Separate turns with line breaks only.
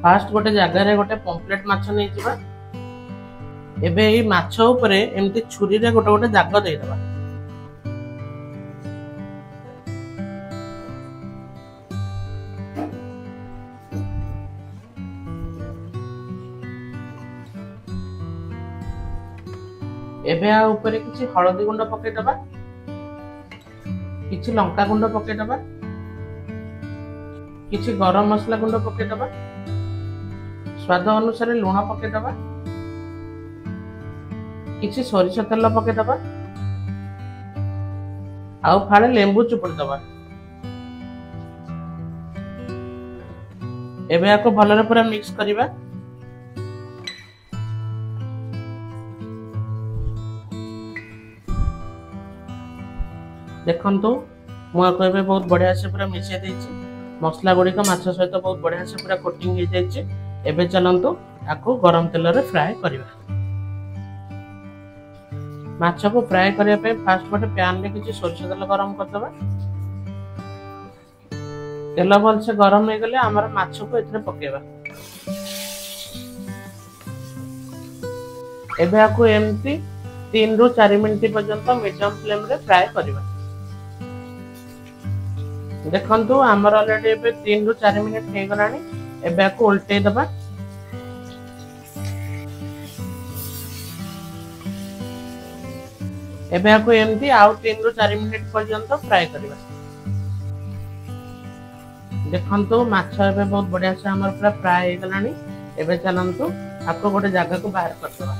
Fast गोटे जगार गोटे पम्पलेट माछ नहीं जिबा। एबे एई माछ ऊपर एमती छुरी रे गोटे गोटे दाग दे दबा। एबे आ ऊपर किछि हळदी गुंड पके दबा, किछि लंका गुंड पके दबा, किछि गरम मसला गुंड पके दबा, स्वाद अनुसार लुण पके दबा, किछि सरिष तेल पके दबा, आउ फाळे लेंबू चुपुड़ी दबा। एबे आको भलरे पूरा मिक्स करिबा। देखंतु मुझे एबे बहुत बढ़िया से पूरा मिसै देछि। मसला गुड़ी का माछ सहित बहुत बढ़िया से पूरा कोटिंग हो जाए। एबे चलंतु आको गरम तेल रे फ्राई करिबा। माछ को फ्राई करिया पे फास्ट गोटे पैन रे किछि सरिष तेल गरम कर दबा। तेल भल से गरम हो गले हमर माछ को एथरे पकेबा। एबे आको एमती 3 रु 4 मिनिट पर्यंत मीडियम फ्लेम रे फ्राई करिबा। देखंतु हमर ऑलरेडी एबे 3 रु 4 मिनिट हे गलानी। एबे आको उल्टे दबा। एबे आको एमती आउ 3 रु 4 मिनिट पर्यंत फ्राई करिबा। देखंतु माछ एबे बहुत बढ़िया से हमर पूरा फ्राई हे गलानी। एबे चलंतु आको गोटे जगह को बाहर कर दबा।